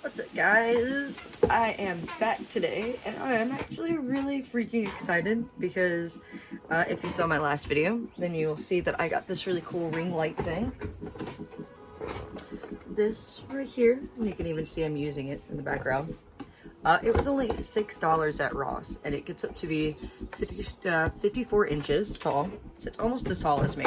What's up, guys? I am back today, and I am actually really freaking excited because if you saw my last video, then you'll see that I got this really cool ring light thing. This right here, and you can even see I'm using it in the background. It was only $6 at Ross, and it gets up to be 54 inches tall, so it's almost as tall as me,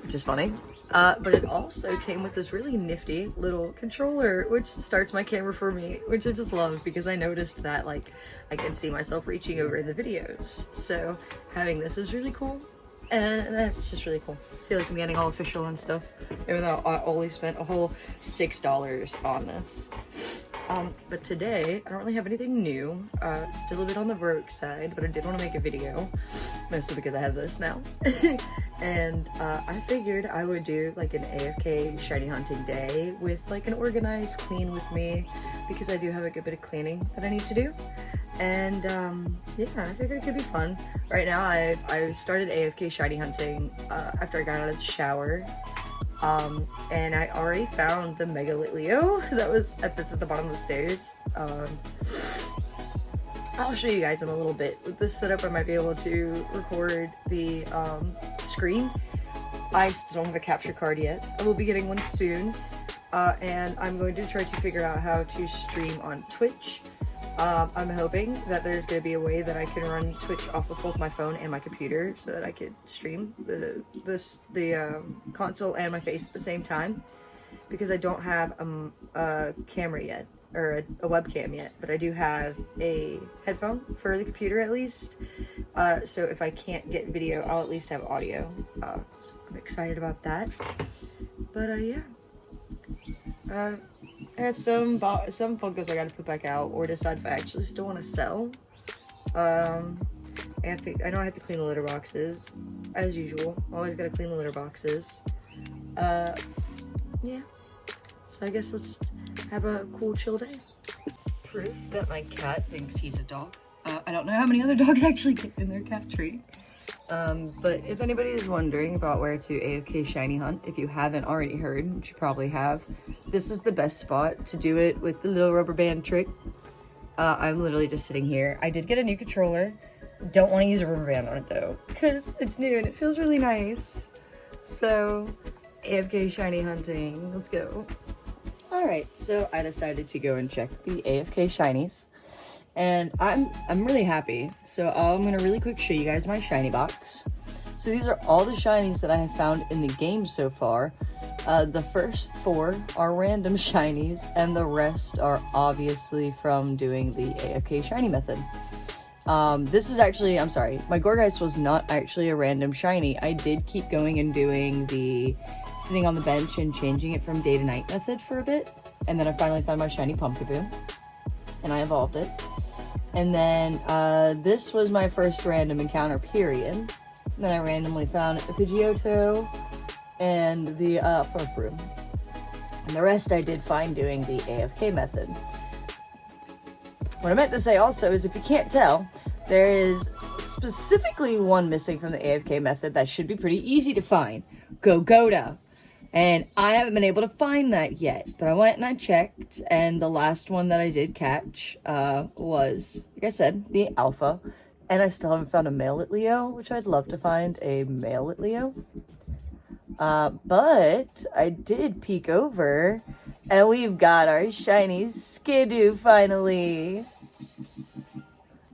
which is funny. But it also came with this really nifty little controller, which starts my camera for me, which I just love because I noticed that like I can see myself reaching over in the videos. So having this is really cool, and that's just really cool. I feel like I'm getting all official and stuff, even though I only spent a whole $6 on this. But today, I don't really have anything new, still a bit on the broke side, but I did want to make a video, mostly because I have this now. And I figured I would do like an AFK shiny hunting day with like an organized clean with me, because I do have a good bit of cleaning that I need to do. And yeah, I figured it could be fun. Right now, I started AFK shiny hunting after I got out of the shower. And I already found the Mega Lit Leo that was at the bottom of the stairs. I'll show you guys in a little bit. With this setup, I might be able to record the screen. I still don't have a capture card yet. I will be getting one soon. And I'm going to try to figure out how to stream on Twitch. I'm hoping that there's going to be a way that I can run Twitch off of both my phone and my computer so that I could stream the console and my face at the same time, because I don't have a camera yet, or a webcam yet, but I do have a headphone for the computer at least. So if I can't get video, I'll at least have audio. So I'm excited about that. But yeah. I have some Funkos I gotta put back out or decide if I actually still want to sell. I know I have to clean the litter boxes as usual. Always gotta clean the litter boxes. Yeah. So I guess let's have a cool chill day. Proof that my cat thinks he's a dog. I don't know how many other dogs actually get in their cat tree. But if anybody is wondering about where to AFK shiny hunt, if you haven't already heard, which you probably have, this is the best spot to do it with the little rubber band trick. I'm literally just sitting here. I did get a new controller. Don't want to use a rubber band on it though, because it's new and it feels really nice. So, AFK shiny hunting, let's go. Alright, so I decided to go and check the AFK shinies. And I'm really happy. So I'm gonna really quick show you guys my shiny box. So these are all the shinies that I have found in the game so far. The first 4 are random shinies, and the rest are obviously from doing the AFK shiny method. This is actually, I'm sorry, my Gorgeist was not actually a random shiny. I did keep going and doing the sitting on the bench and changing it from day to night method for a bit. And then I finally found my shiny Pumpkaboo, and I evolved it. And then this was my first random encounter, period. Then I randomly found a Pidgeotto and the Furfrou. And the rest I did find doing the AFK method. What I meant to say also is, if you can't tell, there is specifically one missing from the AFK method that should be pretty easy to find. Gogoda. And I haven't been able to find that yet, but I went and I checked, and the last one that I did catch was, like I said, the Alpha, and I still haven't found a male Lit Leo, which I'd love to find a male Lit Leo. But I did peek over, and we've got our shiny Skidoo finally.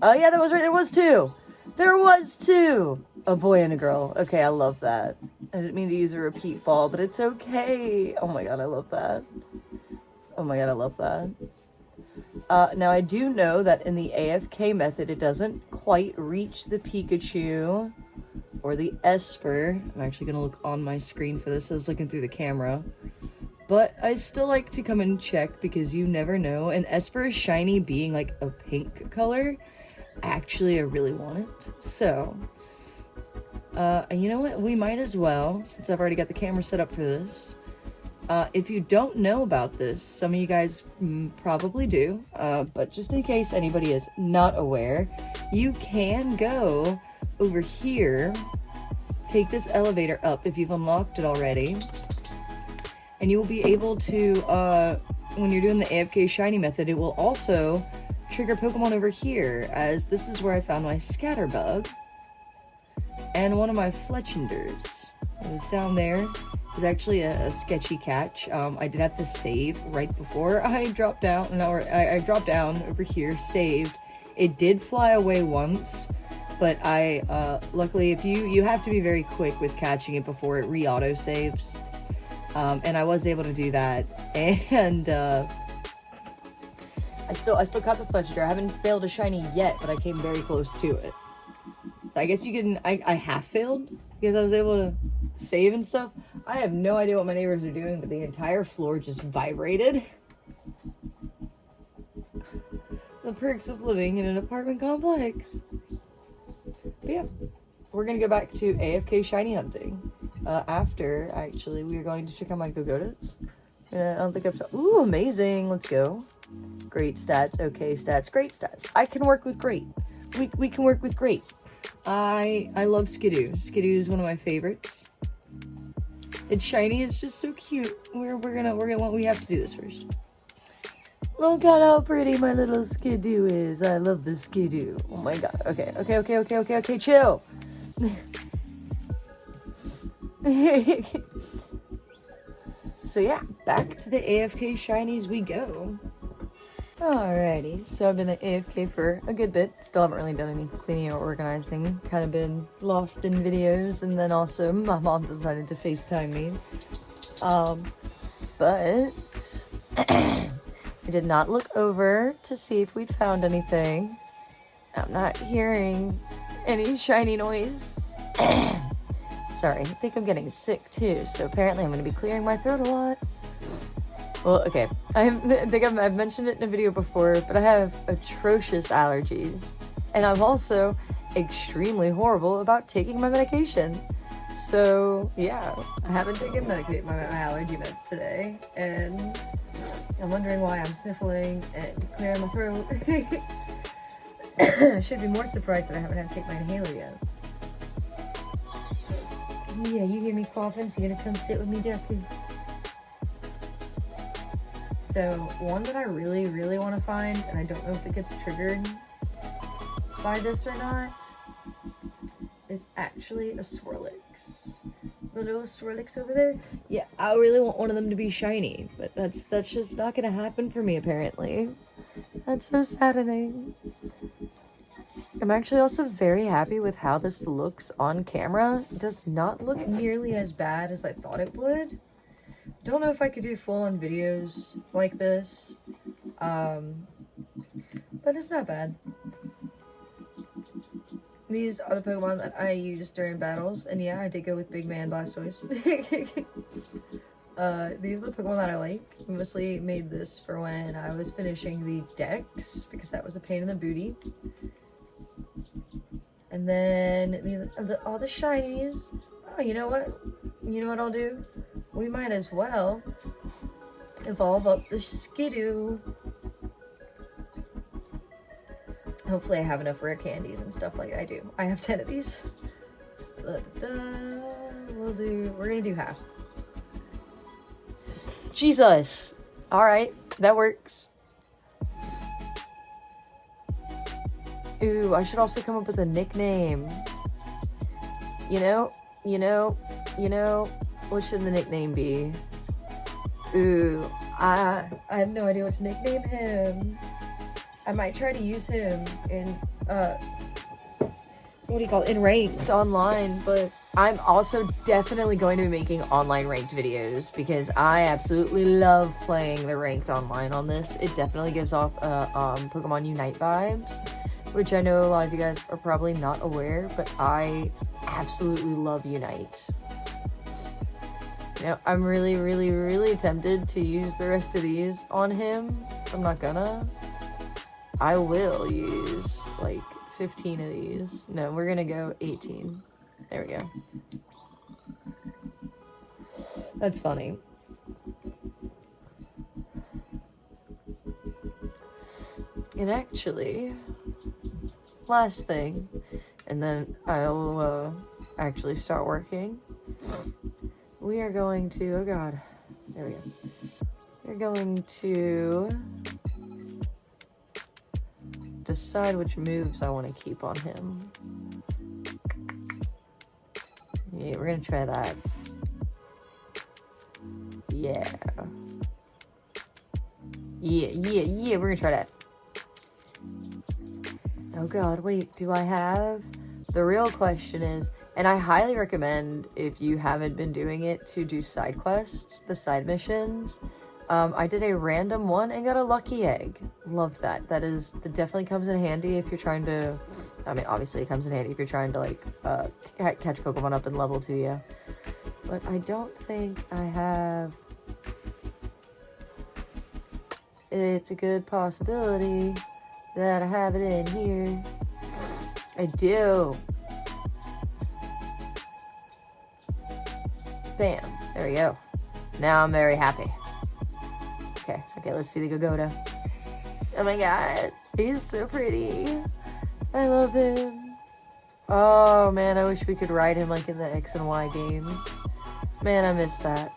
Oh yeah, that was right, there was 2! There was 2! A boy and a girl. Okay, I love that. I didn't mean to use a repeat ball, but it's okay. Oh my god, I love that. Oh my god, I love that. Now I do know that in the AFK method, it doesn't quite reach the Pikachu or the Esper. I'm actually going to look on my screen for this. I was looking through the camera. But I still like to come and check, because you never know. And Esper shiny being like a pink color, actually I really want it. So, and you know what? We might as well, since I've already got the camera set up for this. If you don't know about this, some of you guys probably do, but just in case anybody is not aware, you can go over here, take this elevator up if you've unlocked it already, and you will be able to when you're doing the AFK shiny method, it will also trigger Pokemon over here, as this is where I found my Scatterbug and one of my Fletchinders. It was down there. It was actually a sketchy catch. I did have to save right before I dropped down. No, I dropped down over here, saved. It did fly away once, but I, luckily, if you have to be very quick with catching it before it re-auto saves. And I was able to do that, and, I still caught the Fletchinder. I haven't failed a shiny yet, but I came very close to it. So I guess you can, I half failed, because I was able to save and stuff. I have no idea what my neighbors are doing, but the entire floor just vibrated. The perks of living in an apartment complex. But yeah, we're gonna go back to AFK shiny hunting. After, actually, we are going to check out my Gogotas. I don't think I've... Ooh, amazing! Let's go. Great stats, okay stats, great stats. I can work with great. We can work with great. I love Skidoo. Skidoo is one of my favorites. It's shiny, it's just so cute. We have to do this first. Look at how pretty my little Skidoo is. I love the Skidoo. Oh my god. Okay, chill. So yeah, back to the AFK shinies we go. Alrighty, so I've been at AFK for a good bit. Still haven't really done any cleaning or organizing. Kind of been lost in videos, and then also my mom decided to FaceTime me. But I did not look over to see if we'd found anything. I'm not hearing any shiny noise. Sorry, I think I'm getting sick too, so apparently I'm going to be clearing my throat a lot. Well, okay, I think I've mentioned it in a video before, but I have atrocious allergies. And I'm also extremely horrible about taking my medication. So, yeah, I haven't taken my allergy meds today, and I'm wondering why I'm sniffling and clearing my throat. I should be more surprised that I haven't had to take my inhaler yet. Yeah, you hear me coughing, so you're gonna come sit with me, Ducky. So, one that I really, really want to find, and I don't know if it gets triggered by this or not, is actually a Swirlix. The little Swirlix over there? Yeah, I really want one of them to be shiny, but that's just not gonna happen for me, apparently. That's so saddening. I'm actually also very happy with how this looks on camera. It does not look nearly as bad as I thought it would. Don't know if I could do full-on videos like this, but it's not bad. These are the Pokemon that I use during battles, and yeah, I did go with Big Man Blastoise. These are the Pokemon that I like. I mostly made this for when I was finishing the decks, because that was a pain in the booty. And then these are all the shinies. Oh, you know what? You know what I'll do? We might as well evolve up the Skidoo. Hopefully I have enough rare candies and stuff like I do. I have 10 of these. We're gonna do half. Jesus! Alright, that works. Ooh, I should also come up with a nickname. You know, what should the nickname be? Ooh, I have no idea what to nickname him. I might try to use him in, what do you call it, in ranked online, but I'm also definitely going to be making online ranked videos because I absolutely love playing the ranked online on this. It definitely gives off, Pokemon Unite vibes, which I know a lot of you guys are probably not aware, but I absolutely love Unite. You know, I'm really, really, really tempted to use the rest of these on him. I'm not gonna. I will use like 15 of these. No, we're gonna go 18. There we go. That's funny. And actually, last thing, and then I'll actually start working. We are going to, oh god, there we go. We're going to decide which moves I want to keep on him. Yeah, we're gonna try that. Yeah. Yeah, we're gonna try that. Oh god, wait, do I have? The real question is, and I highly recommend, if you haven't been doing it, to do side quests, the side missions. I did a random one and got a lucky egg. Loved that. That definitely comes in handy if you're trying to, I mean, obviously it comes in handy if you're trying to, like, catch Pokemon up in level to you. But I don't think I have. It's a good possibility that I have it in here. I do. Bam. There we go. Now I'm very happy. Okay, let's see the Gogoda. Oh my god. He's so pretty. I love him. Oh man, I wish we could ride him like in the X and Y games. Man, I miss that.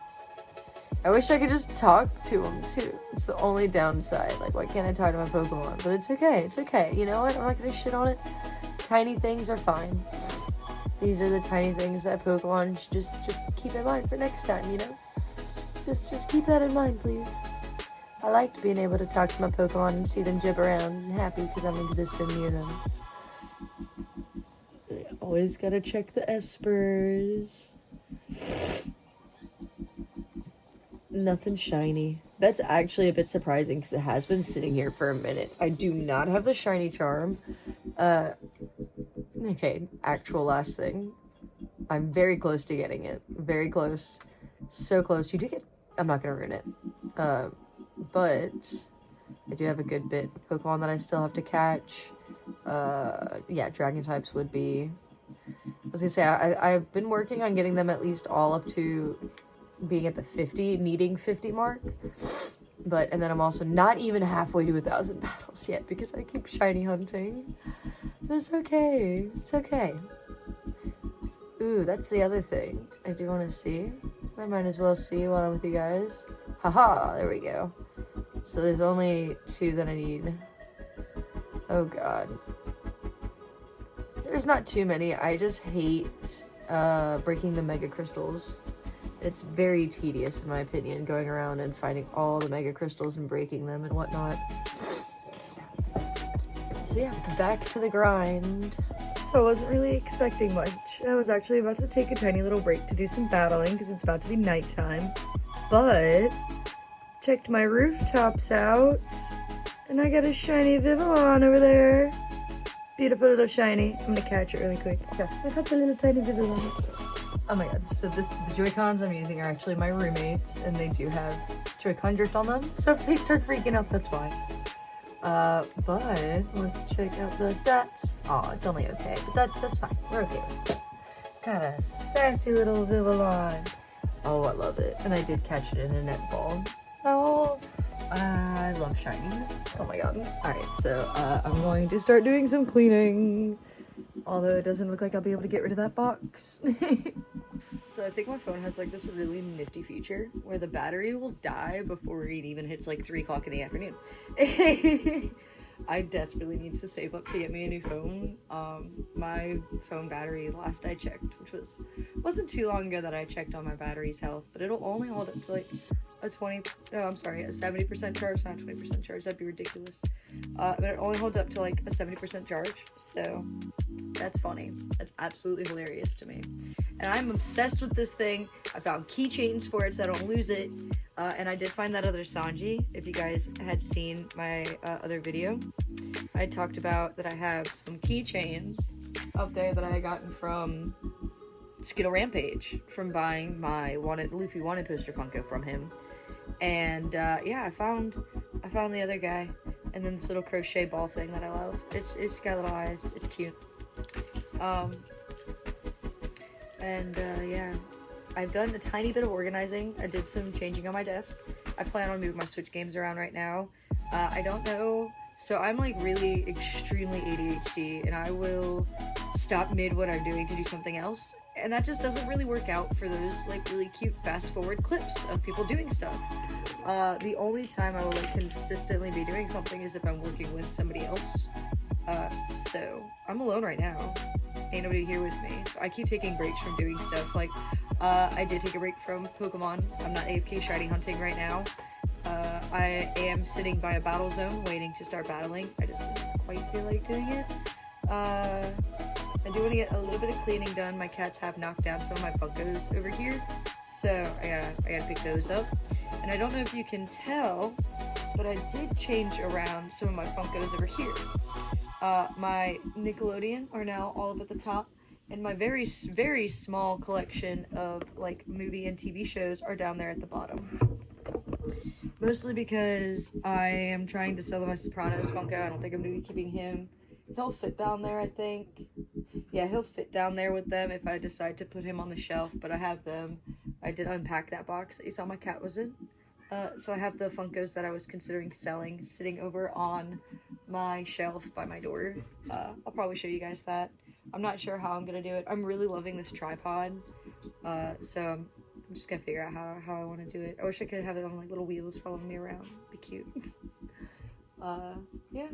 I wish I could just talk to him too. It's the only downside. Like, why can't I talk to my Pokemon? But it's okay. It's okay. You know what? I'm not gonna shit on it. Tiny things are fine. These are the tiny things that Pokemon should just keep in mind for next time, you know? Just keep that in mind, please. I liked being able to talk to my Pokemon and see them jib around and happy because I'm existing near them. Always gotta check the espers. Nothing shiny. That's actually a bit surprising because it has been sitting here for a minute. I do not have the shiny charm. Okay, actual last thing. I'm very close to getting it. Very close. So close. You do get... I'm not gonna ruin it. But I do have a good bit of Pokemon that I still have to catch. Yeah, Dragon types would be... I was gonna say, I've been working on getting them at least all up to being at the 50, needing 50 mark. But, and then I'm also not even halfway to 1,000 battles yet because I keep shiny hunting. That's okay. It's okay. Ooh, that's the other thing I do want to see. I might as well see while I'm with you guys. Haha, there we go. So there's only 2 that I need. Oh god. There's not too many. I just hate breaking the Mega Crystals. It's very tedious, in my opinion, going around and finding all the Mega Crystals and breaking them and whatnot. So yeah, back to the grind. So I wasn't really expecting much. I was actually about to take a tiny little break to do some battling because it's about to be nighttime. But checked my rooftops out and I got a shiny Vivillon over there. Beautiful little shiny. I'm gonna catch it really quick. Yeah, I got the little tiny Vivillon. Oh my god, so the Joy-Cons I'm using are actually my roommates, and they do have Joy-Con drift on them, so if they start freaking out, that's why. But let's check out the stats. Oh, it's only okay, but that's fine. We're okay with this. Got a sassy little Vivillon. Oh, I love it. And I did catch it in a netball. Oh, I love shinies. Oh my god. Alright, so I'm going to start doing some cleaning. Although it doesn't look like I'll be able to get rid of that box. So I think my phone has like this really nifty feature where the battery will die before it even hits like 3 o'clock in the afternoon. I desperately need to save up to get me a new phone. My phone battery, last I checked, which wasn't too long ago that I checked on my battery's health, but it'll only hold up to like a 70% charge, not 20% charge, that'd be ridiculous. But it only holds up to like a 70% charge, so that's funny. That's absolutely hilarious to me. And I'm obsessed with this thing. I found keychains for it so I don't lose it. And I did find that other Sanji. If you guys had seen my other video, I talked about that I have some keychains up there that I had gotten from Skittle Rampage from buying my Luffy Wanted poster Funko from him. And yeah, I found the other guy, and then this little crochet ball thing that I love. It's got little eyes. It's cute. Yeah, I've done a tiny bit of organizing. I did some changing on my desk. I plan on moving my Switch games around right now. I don't know. So I'm like really extremely ADHD, and I will stop mid what I'm doing to do something else. and that just doesn't really work out for those like really cute fast forward clips of people doing stuff. The only time I will like consistently be doing something is if I'm working with somebody else. So I'm alone right now. Ain't nobody here with me. So I keep taking breaks from doing stuff. Like, I did take a break from Pokemon. I'm not AFK shiny hunting right now. I am sitting by a battle zone waiting to start battling. I just don't quite feel like doing it. I do want to get a little bit of cleaning done. My cats have knocked down some of my Funkos over here, so I gotta pick those up. And I don't know if you can tell, but I did change around some of my Funkos over here. My Nickelodeon are now all up at the top, and my very, very small collection of like movie and TV shows are down there at the bottom. Mostly because I am trying to sell my Sopranos Funko. I don't think I'm going to be keeping him. He'll fit down there, I think. Yeah, he'll fit down there with them if I decide to put him on the shelf, but I have them. I did unpack that box that you saw my cat was in. So I have the Funkos that I was considering selling sitting over on my shelf by my door. I'll probably show you guys that. I'm not sure how I'm going to do it. I'm really loving this tripod. So I'm just going to figure out how I want to do it. I wish I could have it on like little wheels following me around. It'd be cute. Yeah.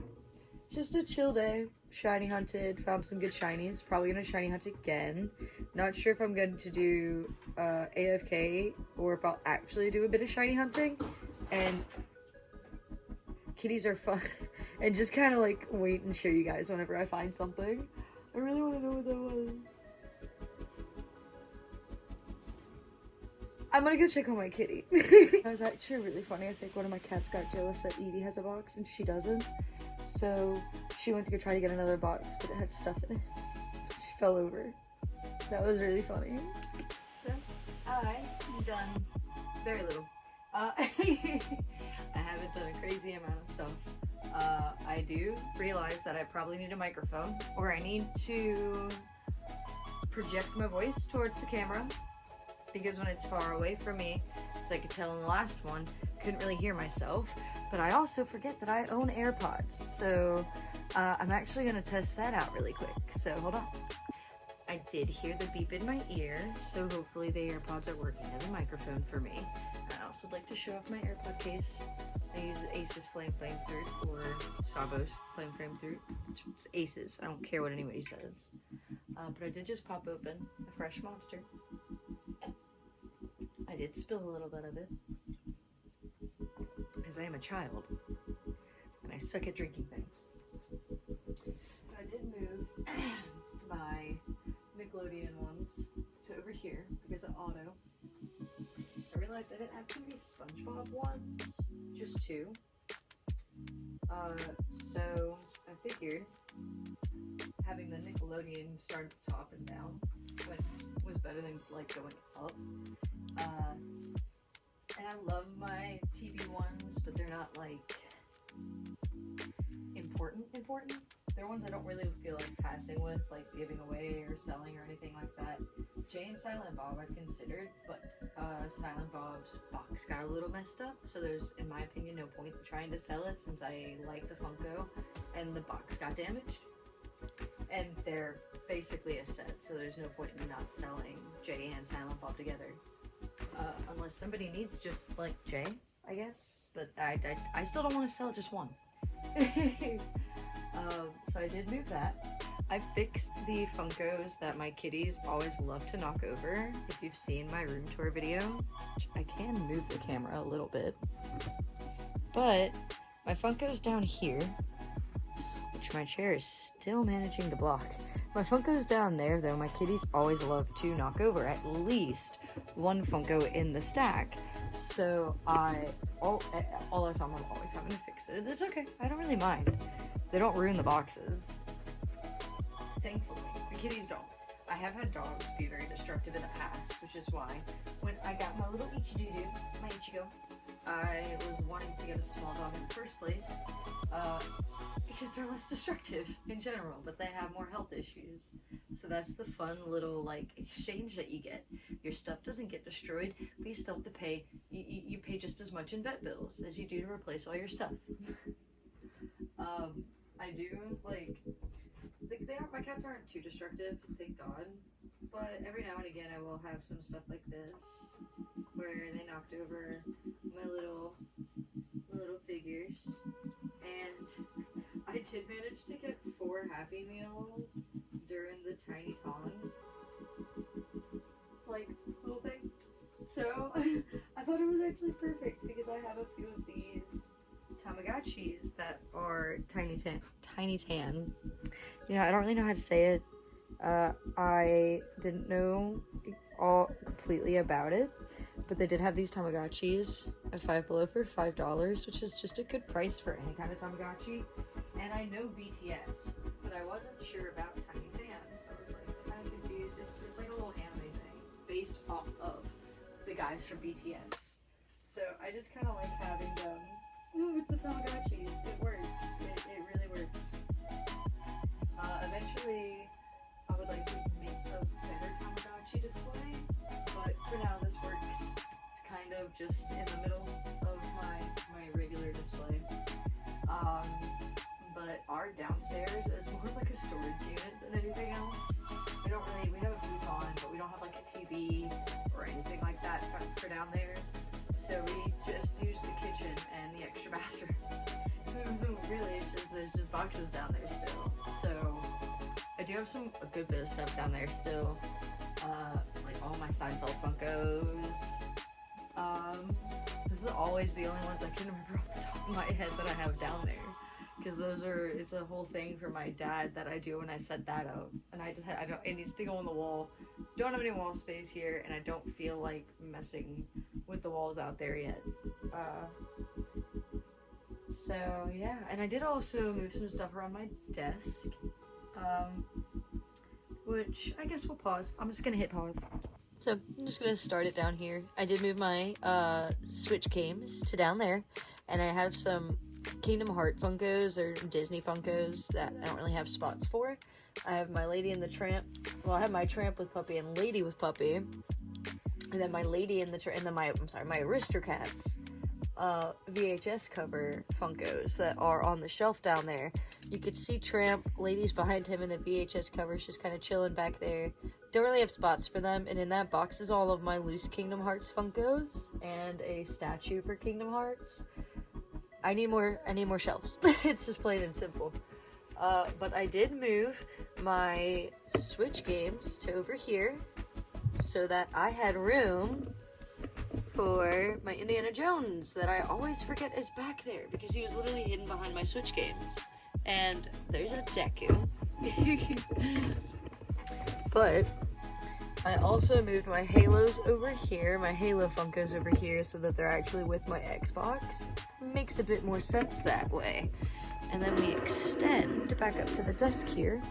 Just a chill day. Shiny hunted, found some good shinies. Probably gonna shiny hunt again. Not sure if I'm going to do AFK or if I'll actually do a bit of shiny hunting. And kitties are fun. And just kind of like wait and show you guys whenever I find something. I really want to know what that was. I'm gonna go check on my kitty. That was actually really funny. I think one of my cats got jealous that Evie has a box and she doesn't. So she went to go try to get another box, but it had stuff in it. She fell over. That was really funny. So I've done very little. I haven't done a crazy amount of stuff. I do realize that I probably need a microphone, or I need to project my voice towards the camera, because when it's far away from me, as I could tell in the last one, couldn't really hear myself. But I also forget that I own AirPods, so I'm actually going to test that out really quick. So hold on. I did hear the beep in my ear, so hopefully the AirPods are working as a microphone for me. I also would like to show off my AirPod case. I use Aces Flame Through or Sabos Flame Through. It's Aces. I don't care what anybody says. But I did just pop open a fresh Monster. I did spill a little bit of it, because I am a child, and I suck at drinking things. I did move my Nickelodeon ones to over here because of Auto. I realized I didn't have too many SpongeBob ones, just 2. So I figured having the Nickelodeon start at the top and down was better than like going up. And I love my TV ones, but they're not like important. They're ones I don't really feel like passing with, like giving away or selling or anything like that. Jay and Silent Bob I've considered, but Silent Bob's box got a little messed up, so there's, in my opinion, no point in trying to sell it since I like the Funko, and the box got damaged. And they're basically a set, so there's no point in not selling Jay and Silent Bob together. Unless somebody needs just like Jay, I guess. But I still don't want to sell just one. So I did move that. I fixed the Funkos that my kitties always love to knock over. If you've seen my room tour video, I can move the camera a little bit. But my Funko's down here, which my chair is still managing to block. My Funko's down there, though. My kitties always love to knock over at least one Funko in the stack. So all the time I'm always having to fix it. It's okay. I don't really mind. They don't ruin the boxes. Thankfully. The kitties don't. I have had dogs be very destructive in the past, which is why when I got my little Ichidudu, my Ichigo, I was wanting to get a small dog in the first place, because they're less destructive in general, but they have more health issues. So that's the fun little like exchange that you get. Your stuff doesn't get destroyed, but you still have to pay. You pay just as much in vet bills as you do to replace all your stuff. I do like my cats aren't too destructive, thank God. But every now and again I will have some stuff like this where they knocked over my little figures, and I did manage to get 4 Happy Meals during the Tiny Tom like little thing. So I thought it was actually perfect because I have a few of these Tamagotchis that are Tiny Tan. You know, I don't really know how to say it. I didn't know all completely about it, but they did have these Tamagotchis at Five Below for $5, which is just a good price for any kind of Tamagotchi. And I know BTS, but I wasn't sure about Tiny Tan, so I was like kind of confused. It's like a little anime thing based off of the guys from BTS. So I just kind of like having them with the Tamagotchis. It works. It really works. Eventually, I would like to make a better Tamagotchi display, but for now this works. It's kind of just in the middle of my regular display. But our downstairs is more like a storage unit than anything else. We have a futon, but we don't have like a TV or anything like that for down there. So we just use the kitchen and the extra bathroom. Really, there's just boxes down there still. So I do have a good bit of stuff down there still. Like all my Seinfeld Funkos. Those are always the only ones I can remember off the top of my head that I have down there. Because it's a whole thing for my dad that I do when I set that up. And it needs to go on the wall. Don't have any wall space here, and I don't feel like messing with the walls out there yet. So yeah, and I did also move some stuff around my desk. Which I guess we'll pause. I'm just gonna hit pause. So I'm just gonna start it down here. I did move my Switch games to down there, and I have some Kingdom Hearts Funkos or Disney Funkos that I don't really have spots for. I have my Lady and the Tramp. Well, I have my Tramp with Puppy and Lady with Puppy, and then my Lady and my Aristocats VHS cover Funkos that are on the shelf down there. You could see Tramp, Lady's behind him, and the VHS cover's just kind of chilling back there. Don't really have spots for them, and in that box is all of my loose Kingdom Hearts Funkos and a statue for Kingdom Hearts. I need more shelves. It's just plain and simple. But I did move my Switch games to over here so that I had room for my Indiana Jones that I always forget is back there because he was literally hidden behind my Switch games. And there's a Deku. But I also moved my Halos over here, my Halo Funkos over here, so that they're actually with my Xbox. Makes a bit more sense that way. And then we extend back up to the desk here.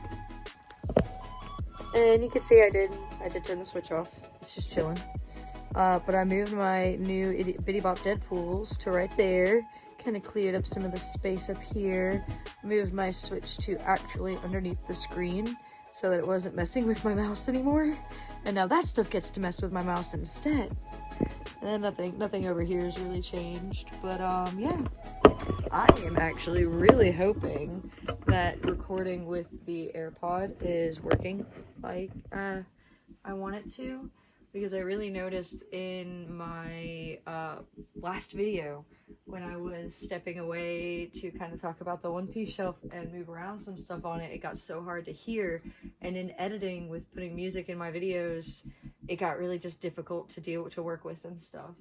And you can see I did turn the Switch off. It's just chilling. But I moved my new Bitty Bop Deadpools to right there. Kind of cleared up some of the space up here. Moved my Switch to actually underneath the screen so that it wasn't messing with my mouse anymore. And now that stuff gets to mess with my mouse instead. And then nothing over here has really changed. But yeah, I am actually really hoping that recording with the AirPod is working like I want it to. Because I really noticed in my last video when I was stepping away to kind of talk about the One Piece shelf and move around some stuff on it, it got so hard to hear. And in editing with putting music in my videos, it got really just difficult to work with and stuff.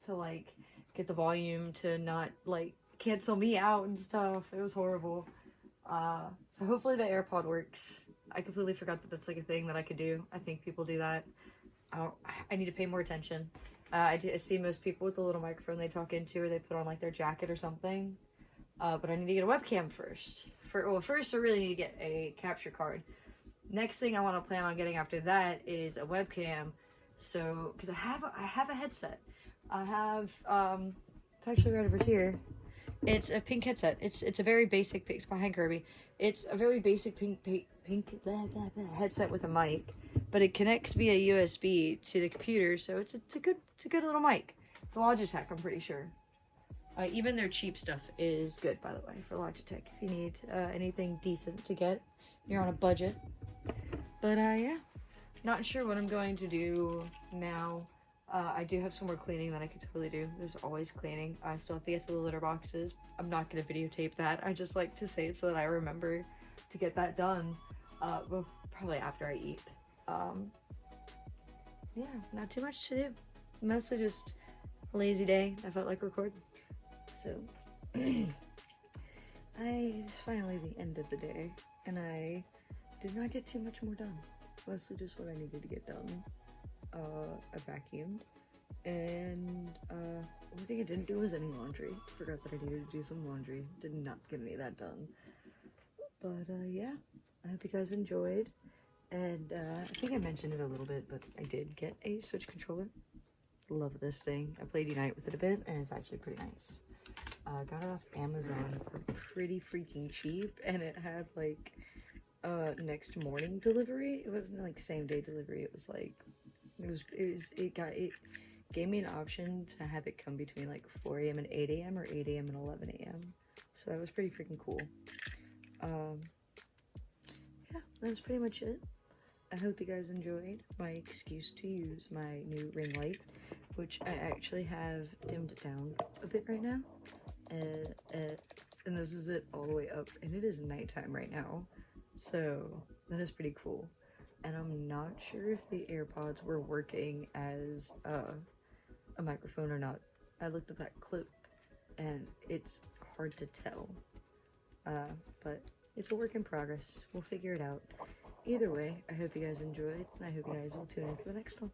To like get the volume to not like cancel me out and stuff. It was horrible. So hopefully the AirPod works. I completely forgot that that's like a thing that I could do. I think people do that. I need to pay more attention. I see most people with the little microphone they talk into or they put on like their jacket or something. But I need to get a webcam first. First I really need to get a capture card. Next thing I want to plan on getting after that is a webcam. So, because I have a headset. I have, it's actually right over here. It's a pink headset. It's a very basic, it's behind Kirby. It's a very basic pink headset with a mic, but it connects via USB to the computer, so it's a good little mic. It's Logitech, I'm pretty sure. Even their cheap stuff is good, by the way, for Logitech. If you need anything decent to get, you're on a budget. But yeah, Not sure what I'm going to do now. I do have some more cleaning that I could totally do. There's always cleaning. I still have to get to the litter boxes. I'm not gonna videotape that. I just like to say it so that I remember to get that done. Well, probably after I eat. Yeah, not too much to do. Mostly just a lazy day. I felt like recording. So, it's finally the end of the day, and I did not get too much more done. Mostly just what I needed to get done. I vacuumed, and one thing I didn't do was any laundry. Forgot that I needed to do some laundry. Did not get any of that done. But yeah, I hope you guys enjoyed. And I think I mentioned it a little bit, but I did get a Switch controller. Love this thing. I played Unite with it a bit, and it's actually pretty nice. Got it off Amazon for pretty freaking cheap, and it had like next morning delivery. It wasn't like same day delivery. It was like it gave me an option to have it come between like 4 a.m. and 8 a.m. or 8 a.m. and 11 a.m. So that was pretty freaking cool. Yeah, that's pretty much it. I hope you guys enjoyed my excuse to use my new ring light, which I actually have dimmed it down a bit right now. And this is it all the way up, and it is nighttime right now. So that is pretty cool. And I'm not sure if the AirPods were working as a microphone or not. I looked at that clip and it's hard to tell. But it's a work in progress. We'll figure it out. Either way, I hope you guys enjoyed, and I hope you guys will tune in for the next one.